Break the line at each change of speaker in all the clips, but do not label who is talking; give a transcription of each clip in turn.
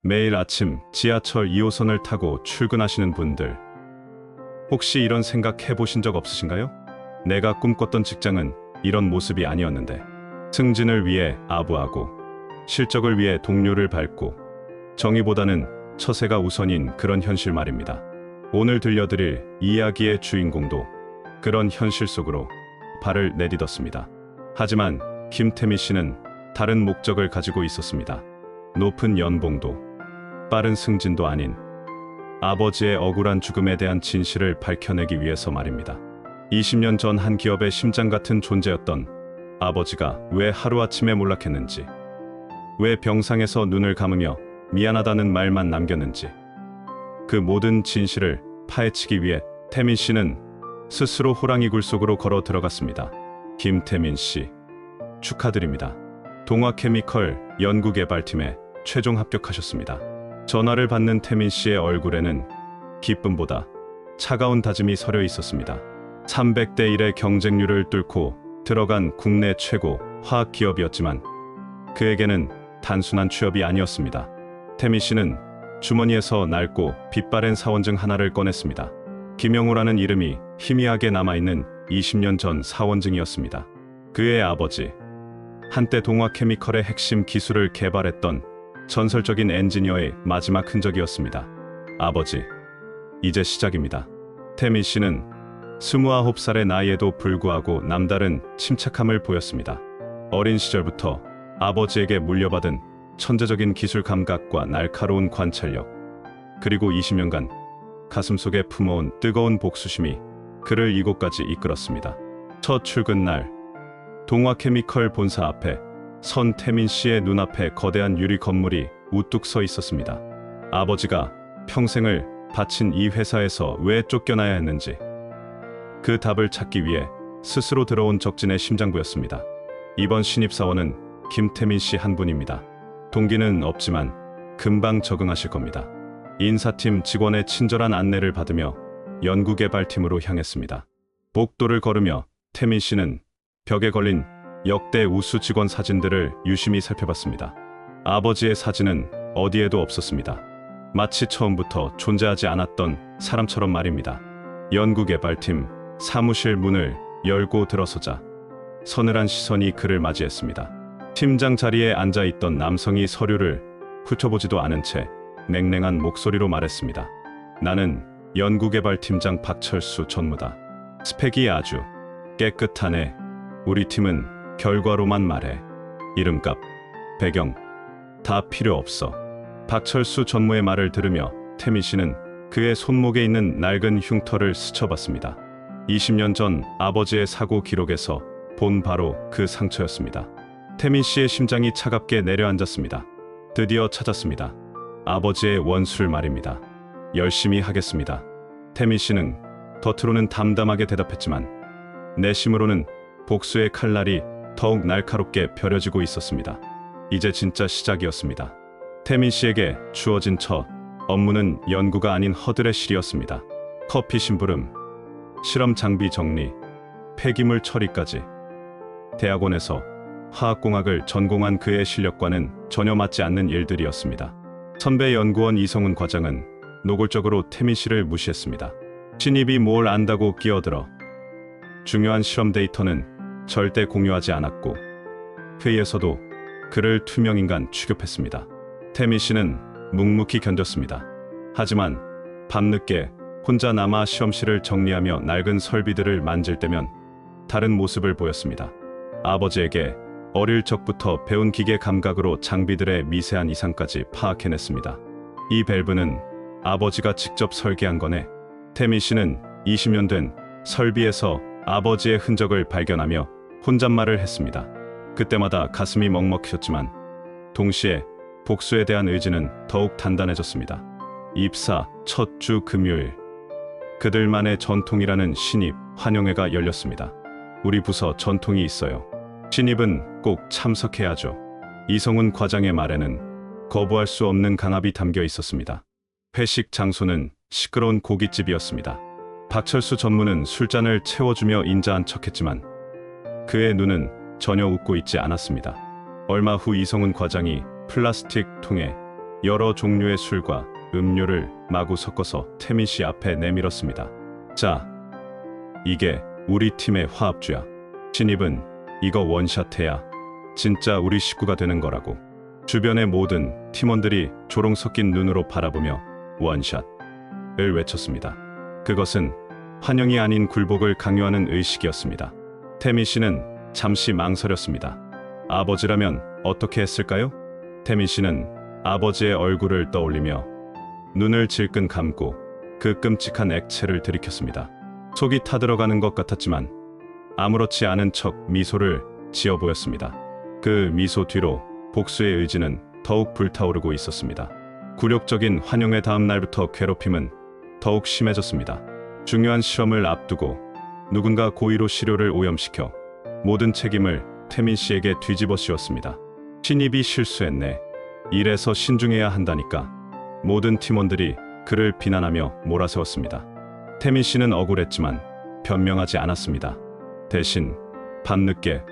매일 아침 지하철 2호선을 타고 출근하시는 분들, 혹시 이런 생각 해보신 적 없으신가요? 내가 꿈꿨던 직장은 이런 모습이 아니었는데, 승진을 위해 아부하고 실적을 위해 동료를 밟고 정의보다는 처세가 우선인 그런 현실 말입니다. 오늘 들려드릴 이야기의 주인공도 그런 현실 속으로 발을 내딛었습니다. 하지만 김태미 씨는 다른 목적을 가지고 있었습니다. 높은 연봉도 빠른 승진도 아닌 아버지의 억울한 죽음에 대한 진실을 밝혀내기 위해서 말입니다. 20년 전 한 기업의 심장 같은 존재였던 아버지가 왜 하루아침에 몰락했는지, 왜 병상에서 눈을 감으며 미안하다는 말만 남겼는지, 그 모든 진실을 파헤치기 위해 태민 씨는 스스로 호랑이 굴 속으로 걸어 들어갔습니다. 김태민 씨, 축하드립니다. 동화케미컬 연구개발팀에 최종 합격하셨습니다. 전화를 받는 태민 씨의 얼굴에는 기쁨보다 차가운 다짐이 서려 있었습니다. 300대 1의 경쟁률을 뚫고 들어간 국내 최고 화학기업이었지만 그에게는 단순한 취업이 아니었습니다. 태민 씨는 주머니에서 낡고 빛바랜 사원증 하나를 꺼냈습니다. 김영우라는 이름이 희미하게 남아있는 20년 전 사원증이었습니다. 그의 아버지, 한때 동화케미컬의 핵심 기술을 개발했던 전설적인 엔지니어의 마지막 흔적이었습니다. 아버지, 이제 시작입니다. 태민 씨는 29살의 나이에도 불구하고 남다른 침착함을 보였습니다. 어린 시절부터 아버지에게 물려받은 천재적인 기술 감각과 날카로운 관찰력, 그리고 20년간 가슴속에 품어온 뜨거운 복수심이 그를 이곳까지 이끌었습니다. 첫 출근 날, 동화케미컬 본사 앞에 선 태민 씨의 눈앞에 거대한 유리 건물이 우뚝 서 있었습니다. 아버지가 평생을 바친 이 회사에서 왜 쫓겨나야 했는지, 그 답을 찾기 위해 스스로 들어온 적진의 심장부였습니다. 이번 신입사원은 김태민 씨 한 분입니다. 동기는 없지만 금방 적응하실 겁니다. 인사팀 직원의 친절한 안내를 받으며 연구개발팀으로 향했습니다. 복도를 걸으며 태민 씨는 벽에 걸린 역대 우수 직원 사진들을 유심히 살펴봤습니다. 아버지의 사진은 어디에도 없었습니다. 마치 처음부터 존재하지 않았던 사람처럼 말입니다. 연구개발팀 사무실 문을 열고 들어서자 서늘한 시선이 그를 맞이했습니다. 팀장 자리에 앉아있던 남성이 서류를 훑어보지도 않은 채 냉랭한 목소리로 말했습니다. 나는 연구개발팀장 박철수 전무다. 스펙이 아주 깨끗하네. 우리 팀은 결과로만 말해. 이름값, 배경 다 필요 없어. 박철수 전무의 말을 들으며 태민 씨는 그의 손목에 있는 낡은 흉터를 스쳐봤습니다. 20년 전 아버지의 사고 기록에서 본 바로 그 상처였습니다. 태민 씨의 심장이 차갑게 내려앉았습니다. 드디어 찾았습니다. 아버지의 원수를 말입니다. 열심히 하겠습니다. 태민 씨는 겉으로는 담담하게 대답했지만 내심으로는 복수의 칼날이 더욱 날카롭게 벼려지고 있었습니다. 이제 진짜 시작이었습니다. 태민 씨에게 주어진 첫 업무는 연구가 아닌 허드렛일이었습니다. 커피 심부름, 실험 장비 정리, 폐기물 처리까지. 대학원에서 화학공학을 전공한 그의 실력과는 전혀 맞지 않는 일들이었습니다. 선배 연구원 이성훈 과장은 노골적으로 태민 씨를 무시했습니다. 신입이 뭘 안다고 끼어들어. 중요한 실험 데이터는 절대 공유하지 않았고 회의에서도 그를 투명인간 취급했습니다. 태민 씨는 묵묵히 견뎠습니다. 하지만 밤늦게 혼자 남아 실험실을 정리하며 낡은 설비들을 만질 때면 다른 모습을 보였습니다. 아버지에게 어릴 적부터 배운 기계 감각으로 장비들의 미세한 이상까지 파악해냈습니다. 이 밸브는 아버지가 직접 설계한 거네. 태민 씨는 20년 된 설비에서 아버지의 흔적을 발견하며 혼잣말을 했습니다. 그때마다 가슴이 먹먹해졌지만 동시에 복수에 대한 의지는 더욱 단단해졌습니다. 입사 첫 주 금요일, 그들만의 전통이라는 신입 환영회가 열렸습니다. 우리 부서 전통이 있어요. 신입은 꼭 참석해야죠. 이성훈 과장의 말에는 거부할 수 없는 강압이 담겨 있었습니다. 회식 장소는 시끄러운 고깃집이었습니다. 박철수 전무는 술잔을 채워주며 인자한 척했지만 그의 눈은 전혀 웃고 있지 않았습니다. 얼마 후 이성훈 과장이 플라스틱 통에 여러 종류의 술과 음료를 마구 섞어서 태민 씨 앞에 내밀었습니다. 자, 이게 우리 팀의 화합주야. 신입은 이거 원샷해야 진짜 우리 식구가 되는 거라고. 주변의 모든 팀원들이 조롱 섞인 눈으로 바라보며 원샷을 외쳤습니다. 그것은 환영이 아닌 굴복을 강요하는 의식이었습니다. 태민 씨는 잠시 망설였습니다. 아버지라면 어떻게 했을까요? 태민 씨는 아버지의 얼굴을 떠올리며 눈을 질끈 감고 그 끔찍한 액체를 들이켰습니다. 속이 타들어가는 것 같았지만 아무렇지 않은 척 미소를 지어 보였습니다. 그 미소 뒤로 복수의 의지는 더욱 불타오르고 있었습니다. 굴욕적인 환영회 다음 날부터 괴롭힘은 더욱 심해졌습니다. 중요한 실험을 앞두고 누군가 고의로 시료를 오염시켜 모든 책임을 태민 씨에게 뒤집어 씌웠습니다. 신입이 실수했네. 일에서 신중해야 한다니까. 모든 팀원들이 그를 비난하며 몰아세웠습니다. 태민 씨는 억울했지만 변명하지 않았습니다. 대신 밤늦게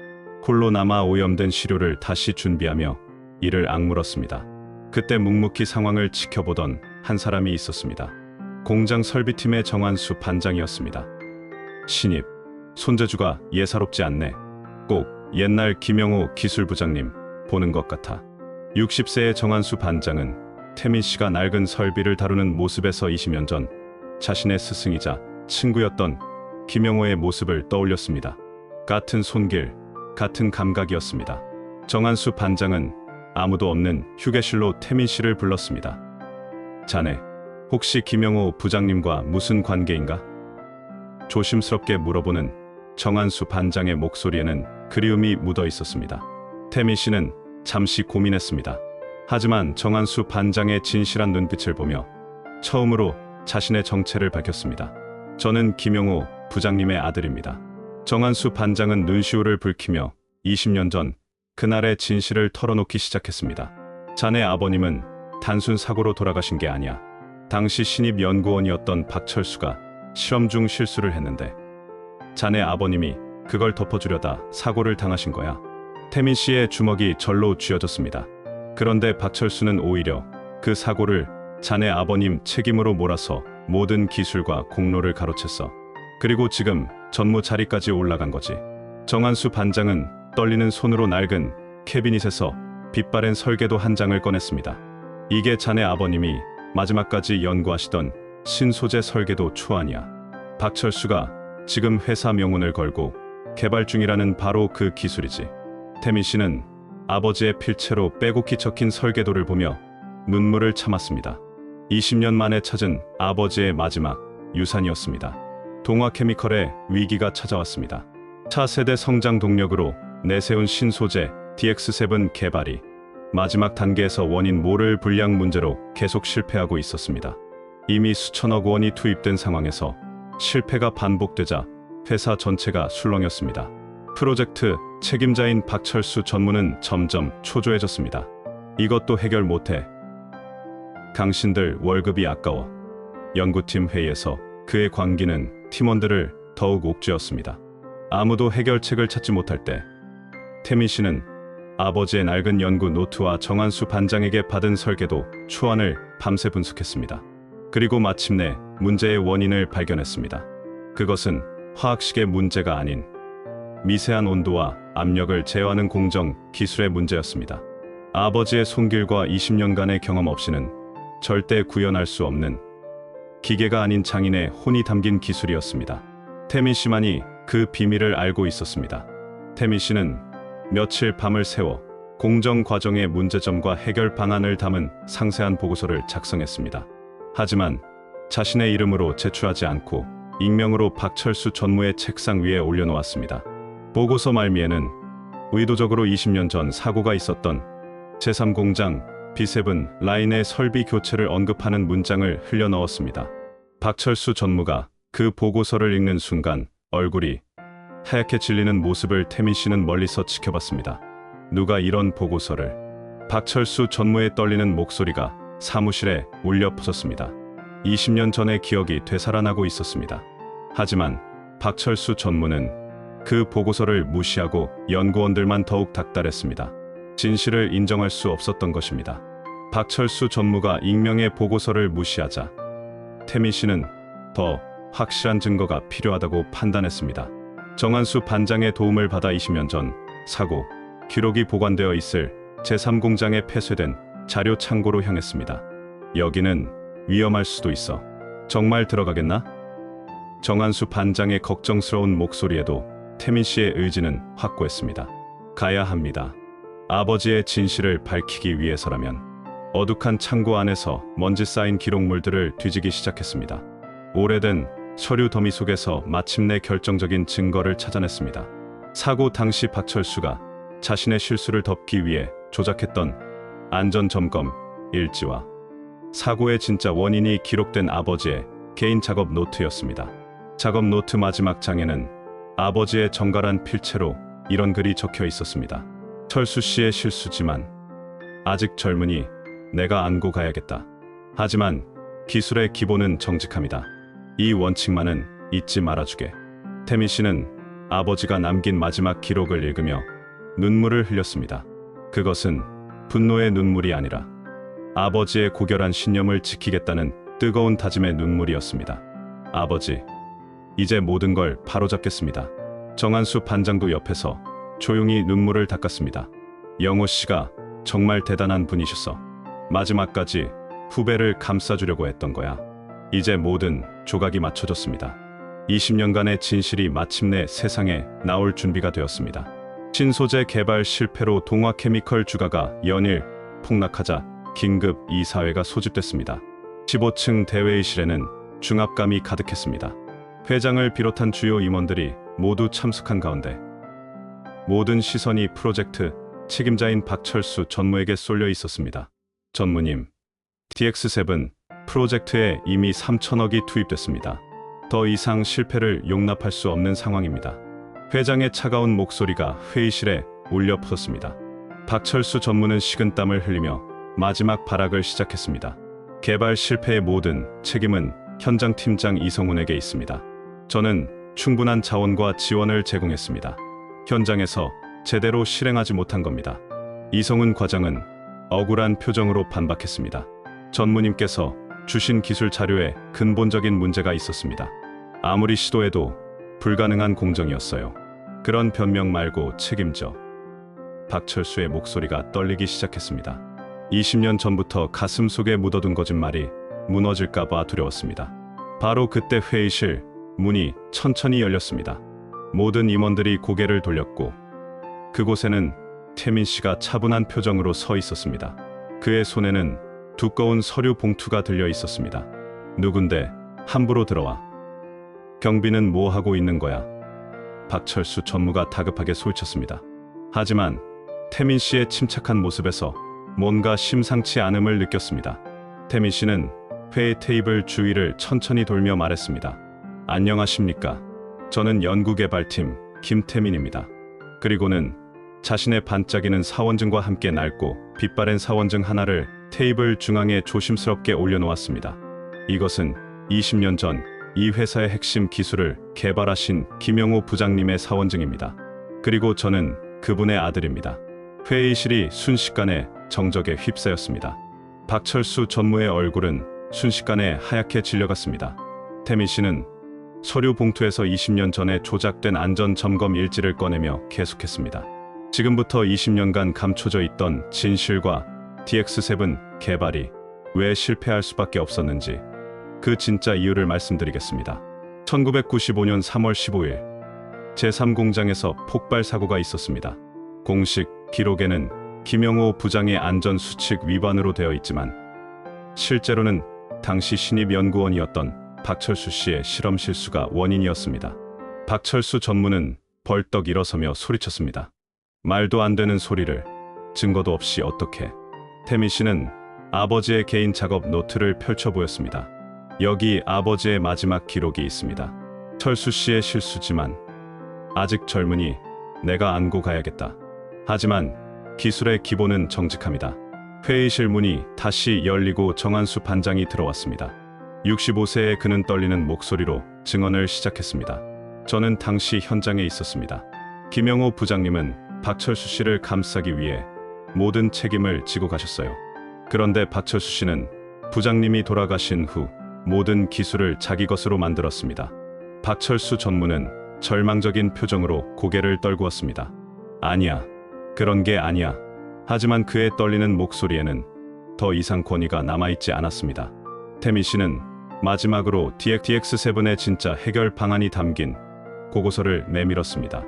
홀로 남아 오염된 시료를 다시 준비하며 이를 악물었습니다. 그때 묵묵히 상황을 지켜보던 한 사람이 있었습니다. 공장 설비팀의 정한수 반장이었습니다. 신입, 손재주가 예사롭지 않네. 꼭 옛날 김영호 기술부장님 보는 것 같아. 60세의 정한수 반장은 태민 씨가 낡은 설비를 다루는 모습에서 20년 전 자신의 스승이자 친구였던 김영호의 모습을 떠올렸습니다. 같은 손길, 같은 감각이었습니다. 정한수 반장은 아무도 없는 휴게실로 태민 씨를 불렀습니다. 자네, 혹시 김영호 부장님과 무슨 관계인가? 조심스럽게 물어보는 정한수 반장의 목소리에는 그리움이 묻어 있었습니다. 태민 씨는 잠시 고민했습니다. 하지만 정한수 반장의 진실한 눈빛을 보며 처음으로 자신의 정체를 밝혔습니다. 저는 김영호 부장님의 아들입니다. 정한수 반장은 눈시울을 붉히며 20년 전 그날의 진실을 털어놓기 시작했습니다. 자네 아버님은 단순 사고로 돌아가신 게 아니야. 당시 신입 연구원이었던 박철수가 실험 중 실수를 했는데 자네 아버님이 그걸 덮어주려다 사고를 당하신 거야. 태민 씨의 주먹이 절로 쥐어졌습니다. 그런데 박철수는 오히려 그 사고를 자네 아버님 책임으로 몰아서 모든 기술과 공로를 가로챘어. 그리고 지금 전무 자리까지 올라간 거지. 정한수 반장은 떨리는 손으로 낡은 캐비닛에서 빛바랜 설계도 한 장을 꺼냈습니다. 이게 자네 아버님이 마지막까지 연구하시던 신소재 설계도 초안이야. 박철수가 지금 회사 명운을 걸고 개발 중이라는 바로 그 기술이지. 태민 씨는 아버지의 필체로 빼곡히 적힌 설계도를 보며 눈물을 참았습니다. 20년 만에 찾은 아버지의 마지막 유산이었습니다. 동화케미컬의 위기가 찾아왔습니다. 차세대 성장 동력으로 내세운 신소재 DX7 개발이 마지막 단계에서 원인 모를 불량 문제로 계속 실패하고 있었습니다. 이미 수천억 원이 투입된 상황에서 실패가 반복되자 회사 전체가 술렁였습니다. 프로젝트 책임자인 박철수 전무는 점점 초조해졌습니다. 이것도 해결 못해. 당신들 월급이 아까워. 연구팀 회의에서 그의 광기는 팀원들을 더욱 옥죄었습니다. 아무도 해결책을 찾지 못할 때 태민 씨는 아버지의 낡은 연구 노트와 정한수 반장에게 받은 설계도 초안을 밤새 분석했습니다. 그리고 마침내 문제의 원인을 발견했습니다. 그것은 화학식의 문제가 아닌 미세한 온도와 압력을 제어하는 공정 기술의 문제였습니다. 아버지의 손길과 20년간의 경험 없이는 절대 구현할 수 없는 기계가 아닌 장인의 혼이 담긴 기술이었습니다. 태민 씨만이 그 비밀을 알고 있었습니다. 태민 씨는 며칠 밤을 새워 공정 과정의 문제점과 해결 방안을 담은 상세한 보고서를 작성했습니다. 하지만 자신의 이름으로 제출하지 않고 익명으로 박철수 전무의 책상 위에 올려놓았습니다. 보고서 말미에는 의도적으로 20년 전 사고가 있었던 제3공장 B7 라인의 설비 교체를 언급하는 문장을 흘려넣었습니다. 박철수 전무가 그 보고서를 읽는 순간 얼굴이 하얗게 질리는 모습을 태민 씨는 멀리서 지켜봤습니다. 누가 이런 보고서를? 박철수 전무의 떨리는 목소리가 사무실에 울려 퍼졌습니다. 20년 전의 기억이 되살아나고 있었습니다. 하지만 박철수 전무는 그 보고서를 무시하고 연구원들만 더욱 닥달했습니다. 진실을 인정할 수 없었던 것입니다. 박철수 전무가 익명의 보고서를 무시하자 태민 씨는 더 확실한 증거가 필요하다고 판단했습니다. 정한수 반장의 도움을 받아 20년 전 사고 기록이 보관되어 있을 제3공장에 폐쇄된 자료 창고로 향했습니다. 여기는 위험할 수도 있어. 정말 들어가겠나? 정한수 반장의 걱정스러운 목소리에도 태민 씨의 의지는 확고했습니다. 가야 합니다. 아버지의 진실을 밝히기 위해서라면. 어둑한 창고 안에서 먼지 쌓인 기록물들을 뒤지기 시작했습니다. 오래된 서류 더미 속에서 마침내 결정적인 증거를 찾아냈습니다. 사고 당시 박철수가 자신의 실수를 덮기 위해 조작했던 안전점검 일지와 사고의 진짜 원인이 기록된 아버지의 개인 작업 노트였습니다. 작업 노트 마지막 장에는 아버지의 정갈한 필체로 이런 글이 적혀 있었습니다. 철수 씨의 실수지만 아직 젊으니 내가 안고 가야겠다. 하지만 기술의 기본은 정직함이다. 이 원칙만은 잊지 말아주게. 태민 씨는 아버지가 남긴 마지막 기록을 읽으며 눈물을 흘렸습니다. 그것은 분노의 눈물이 아니라 아버지의 고결한 신념을 지키겠다는 뜨거운 다짐의 눈물이었습니다. 아버지, 이제 모든 걸 바로잡겠습니다. 정한수 반장도 옆에서 조용히 눈물을 닦았습니다. 영호 씨가 정말 대단한 분이셨어. 마지막까지 후배를 감싸주려고 했던 거야. 이제 모든 조각이 맞춰졌습니다. 20년간의 진실이 마침내 세상에 나올 준비가 되었습니다. 신소재 개발 실패로 동화케미컬 주가가 연일 폭락하자 긴급 이사회가 소집됐습니다. 15층 대회의실에는 중압감이 가득했습니다. 회장을 비롯한 주요 임원들이 모두 참석한 가운데 모든 시선이 프로젝트 책임자인 박철수 전무에게 쏠려 있었습니다. 전무님, DX7 프로젝트에 이미 3천억이 투입됐습니다. 더 이상 실패를 용납할 수 없는 상황입니다. 회장의 차가운 목소리가 회의실에 울려 퍼졌습니다. 박철수 전무는 식은땀을 흘리며 마지막 발악을 시작했습니다. 개발 실패의 모든 책임은 현장 팀장 이성훈에게 있습니다. 저는 충분한 자원과 지원을 제공했습니다. 현장에서 제대로 실행하지 못한 겁니다. 이성훈 과장은 억울한 표정으로 반박했습니다. 전무님께서 주신 기술 자료에 근본적인 문제가 있었습니다. 아무리 시도해도 불가능한 공정이었어요. 그런 변명 말고 책임져. 박철수의 목소리가 떨리기 시작했습니다. 20년 전부터 가슴속에 묻어둔 거짓말이 무너질까봐 두려웠습니다. 바로 그때 회의실 문이 천천히 열렸습니다. 모든 임원들이 고개를 돌렸고 그곳에는 태민 씨가 차분한 표정으로 서 있었습니다. 그의 손에는 두꺼운 서류 봉투가 들려 있었습니다. 누군데 함부로 들어와. 경비는 뭐 하고 있는 거야? 박철수 전무가 다급하게 소리쳤습니다. 하지만 태민 씨의 침착한 모습에서 뭔가 심상치 않음을 느꼈습니다. 태민 씨는 회의 테이블 주위를 천천히 돌며 말했습니다. 안녕하십니까? 저는 연구개발팀 김태민입니다. 그리고는 자신의 반짝이는 사원증과 함께 낡고 빛바랜 사원증 하나를 테이블 중앙에 조심스럽게 올려놓았습니다. 이것은 20년 전 이 회사의 핵심 기술을 개발하신 김영호 부장님의 사원증입니다. 그리고 저는 그분의 아들입니다. 회의실이 순식간에 정적에 휩싸였습니다. 박철수 전무의 얼굴은 순식간에 하얗게 질려갔습니다. 태민 씨는 서류 봉투에서 20년 전에 조작된 안전점검 일지를 꺼내며 계속했습니다. 지금부터 20년간 감춰져 있던 진실과 DX7 개발이 왜 실패할 수밖에 없었는지 그 진짜 이유를 말씀드리겠습니다. 1995년 3월 15일 제3공장에서 폭발 사고가 있었습니다. 공식 기록에는 김영호 부장의 안전수칙 위반으로 되어 있지만 실제로는 당시 신입연구원이었던 박철수 씨의 실험 실수가 원인이었습니다. 박철수 전무는 벌떡 일어서며 소리쳤습니다. 말도 안 되는 소리를 증거도 없이 어떻게. 태민 씨는 아버지의 개인 작업 노트를 펼쳐 보였습니다. 여기 아버지의 마지막 기록이 있습니다. 철수 씨의 실수지만 아직 젊으니 내가 안고 가야겠다. 하지만 기술의 기본은 정직함이다. 회의실 문이 다시 열리고 정한수 반장이 들어왔습니다. 65세의 그는 떨리는 목소리로 증언을 시작했습니다. 저는 당시 현장에 있었습니다. 김영호 부장님은 박철수 씨를 감싸기 위해 모든 책임을 지고 가셨어요. 그런데 박철수 씨는 부장님이 돌아가신 후 모든 기술을 자기 것으로 만들었습니다. 박철수 전무는 절망적인 표정으로 고개를 떨구었습니다. 아니야. 그런 게 아니야. 하지만 그의 떨리는 목소리에는 더 이상 권위가 남아있지 않았습니다. 태미 씨는 마지막으로 DX7의 진짜 해결 방안이 담긴 보고서를 내밀었습니다.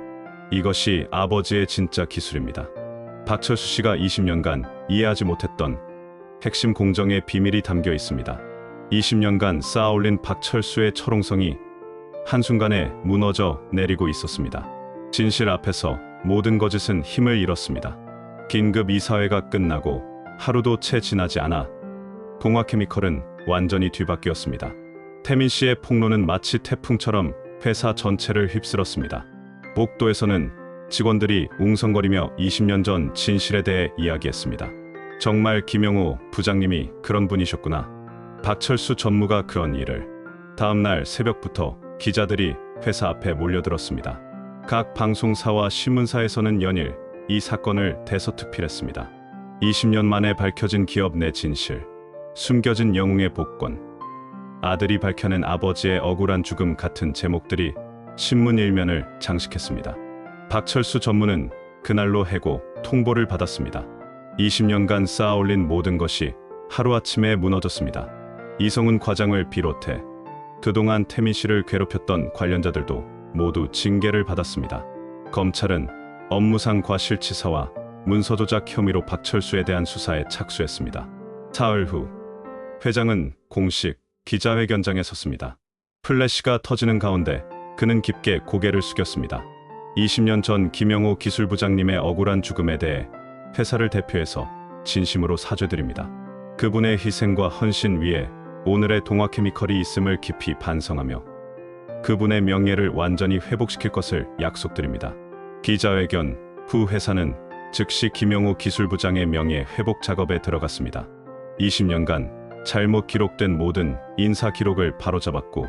이것이 아버지의 진짜 기술입니다. 박철수 씨가 20년간 이해하지 못했던 핵심 공정의 비밀이 담겨 있습니다. 20년간 쌓아올린 박철수의 철옹성이 한순간에 무너져 내리고 있었습니다. 진실 앞에서 모든 거짓은 힘을 잃었습니다. 긴급 이사회가 끝나고 하루도 채 지나지 않아 동화케미컬은 완전히 뒤바뀌었습니다. 태민 씨의 폭로는 마치 태풍처럼 회사 전체를 휩쓸었습니다. 목도에서는 직원들이 웅성거리며 20년 전 진실에 대해 이야기했습니다. 정말 김영호 부장님이 그런 분이셨구나. 박철수 전무가 그런 일을. 다음 날 새벽부터 기자들이 회사 앞에 몰려들었습니다. 각 방송사와 신문사에서는 연일 이 사건을 대서특필했습니다. 20년 만에 밝혀진 기업 내 진실, 숨겨진 영웅의 복권, 아들이 밝혀낸 아버지의 억울한 죽음 같은 제목들이 신문 일면을 장식했습니다. 박철수 전무는 그날로 해고 통보를 받았습니다. 20년간 쌓아올린 모든 것이 하루아침에 무너졌습니다. 이성훈 과장을 비롯해 그동안 태민 씨를 괴롭혔던 관련자들도 모두 징계를 받았습니다. 검찰은 업무상 과실치사와 문서 조작 혐의로 박철수에 대한 수사에 착수했습니다. 사흘 후 회장은 공식 기자회견장에 섰습니다. 플래시가 터지는 가운데 그는 깊게 고개를 숙였습니다. 20년 전 김영호 기술부장님의 억울한 죽음에 대해 회사를 대표해서 진심으로 사죄드립니다. 그분의 희생과 헌신 위에 오늘의 동화케미컬이 있음을 깊이 반성하며 그분의 명예를 완전히 회복시킬 것을 약속드립니다. 기자회견 후 회사는 즉시 김영호 기술부장의 명예 회복 작업에 들어갔습니다. 20년간 잘못 기록된 모든 인사 기록을 바로잡았고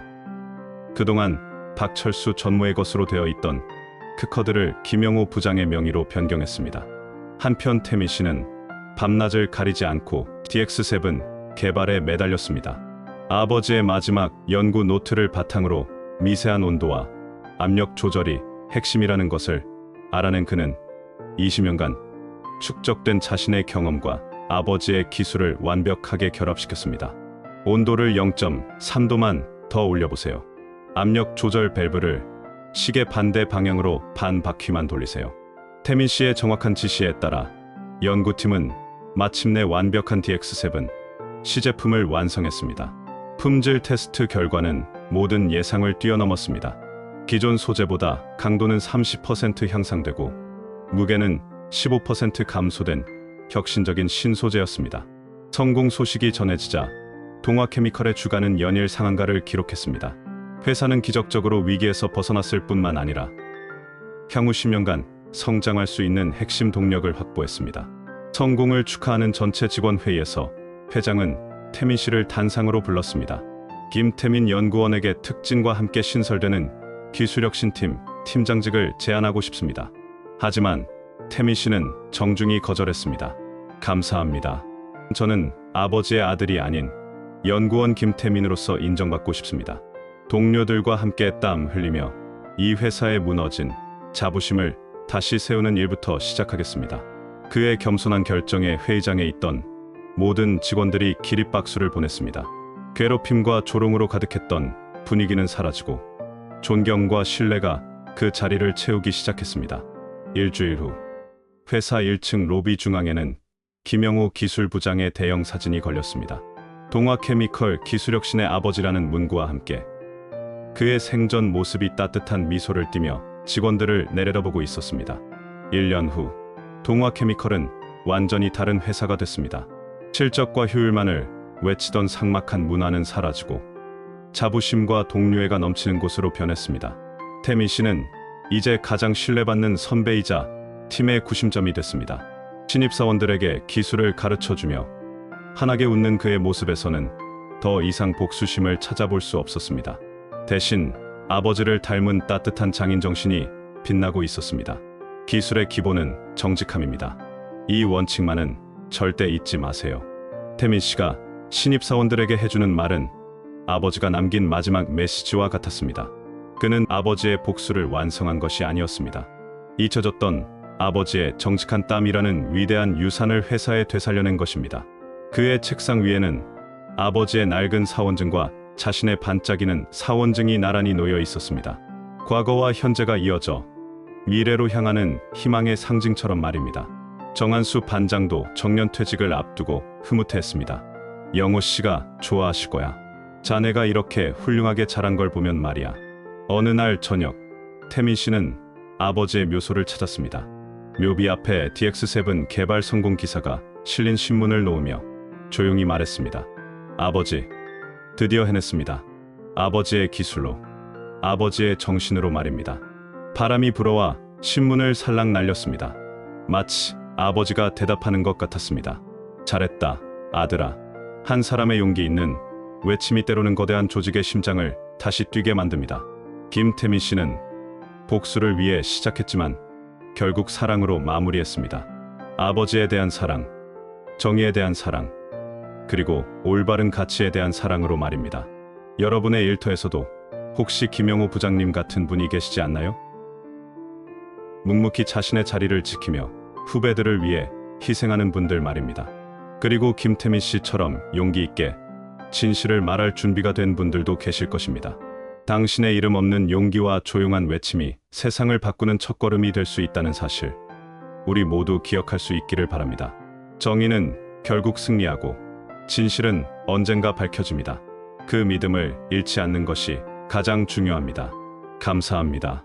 그동안 박철수 전무의 것으로 되어 있던 특허들을 김영호 부장의 명의로 변경했습니다. 한편 태민 씨는 밤낮을 가리지 않고 DX7 개발에 매달렸습니다. 아버지의 마지막 연구 노트를 바탕으로 미세한 온도와 압력 조절이 핵심이라는 것을 알아낸 그는 20년간 축적된 자신의 경험과 아버지의 기술을 완벽하게 결합시켰습니다. 온도를 0.3도만 더 올려보세요. 압력 조절 밸브를 시계 반대 방향으로 반 바퀴만 돌리세요. 태민 씨의 정확한 지시에 따라 연구팀은 마침내 완벽한 DX7 시제품을 완성했습니다. 품질 테스트 결과는 모든 예상을 뛰어넘었습니다. 기존 소재보다 강도는 30% 향상되고 무게는 15% 감소된 혁신적인 신소재였습니다. 성공 소식이 전해지자 동화케미컬의 주가는 연일 상한가를 기록했습니다. 회사는 기적적으로 위기에서 벗어났을 뿐만 아니라 향후 10년간 성장할 수 있는 핵심 동력을 확보했습니다. 성공을 축하하는 전체 직원 회의에서 회장은 태민 씨를 단상으로 불렀습니다. 김태민 연구원에게 특진과 함께 신설되는 기술혁신팀 팀장직을 제안하고 싶습니다. 하지만 태민 씨는 정중히 거절했습니다. 감사합니다. 저는 아버지의 아들이 아닌 연구원 김태민으로서 인정받고 싶습니다. 동료들과 함께 땀 흘리며 이 회사에 무너진 자부심을 다시 세우는 일부터 시작하겠습니다. 그의 겸손한 결정에 회의장에 있던 모든 직원들이 기립박수를 보냈습니다. 괴롭힘과 조롱으로 가득했던 분위기는 사라지고 존경과 신뢰가 그 자리를 채우기 시작했습니다. 일주일 후 회사 1층 로비 중앙에는 김영호 기술부장의 대형 사진이 걸렸습니다. 동화케미컬 기술혁신의 아버지라는 문구와 함께 그의 생전 모습이 따뜻한 미소를 띠며 직원들을 내려다보고 있었습니다. 1년 후 동화케미컬은 완전히 다른 회사가 됐습니다. 실적과 효율만을 외치던 삭막한 문화는 사라지고 자부심과 동료애가 넘치는 곳으로 변했습니다. 태민 씨는 이제 가장 신뢰받는 선배이자 팀의 구심점이 됐습니다. 신입사원들에게 기술을 가르쳐주며 환하게 웃는 그의 모습에서는 더 이상 복수심을 찾아볼 수 없었습니다. 대신 아버지를 닮은 따뜻한 장인 정신이 빛나고 있었습니다. 기술의 기본은 정직함입니다. 이 원칙만은 절대 잊지 마세요. 태민 씨가 신입사원들에게 해주는 말은 아버지가 남긴 마지막 메시지와 같았습니다. 그는 아버지의 복수를 완성한 것이 아니었습니다. 잊혀졌던 아버지의 정직한 땀이라는 위대한 유산을 회사에 되살려낸 것입니다. 그의 책상 위에는 아버지의 낡은 사원증과 자신의 반짝이는 사원증이 나란히 놓여 있었습니다. 과거와 현재가 이어져 미래로 향하는 희망의 상징처럼 말입니다. 정한수 반장도 정년퇴직을 앞두고 흐뭇해했습니다. 영호 씨가 좋아하실 거야. 자네가 이렇게 훌륭하게 자란 걸 보면 말이야. 어느 날 저녁, 태민 씨는 아버지의 묘소를 찾았습니다. 묘비 앞에 DX7 개발 성공 기사가 실린 신문을 놓으며 조용히 말했습니다. 아버지, 드디어 해냈습니다. 아버지의 기술로, 아버지의 정신으로 말입니다. 바람이 불어와 신문을 살랑 날렸습니다. 마치 아버지가 대답하는 것 같았습니다. 잘했다, 아들아. 한 사람의 용기 있는 외침이 때로는 거대한 조직의 심장을 다시 뛰게 만듭니다. 김태민 씨는 복수를 위해 시작했지만 결국 사랑으로 마무리했습니다. 아버지에 대한 사랑, 정의에 대한 사랑, 그리고 올바른 가치에 대한 사랑으로 말입니다. 여러분의 일터에서도 혹시 김영호 부장님 같은 분이 계시지 않나요? 묵묵히 자신의 자리를 지키며 후배들을 위해 희생하는 분들 말입니다. 그리고 김태민 씨처럼 용기 있게 진실을 말할 준비가 된 분들도 계실 것입니다. 당신의 이름 없는 용기와 조용한 외침이 세상을 바꾸는 첫걸음이 될 수 있다는 사실, 우리 모두 기억할 수 있기를 바랍니다. 정의는 결국 승리하고 진실은 언젠가 밝혀집니다. 그 믿음을 잃지 않는 것이 가장 중요합니다. 감사합니다.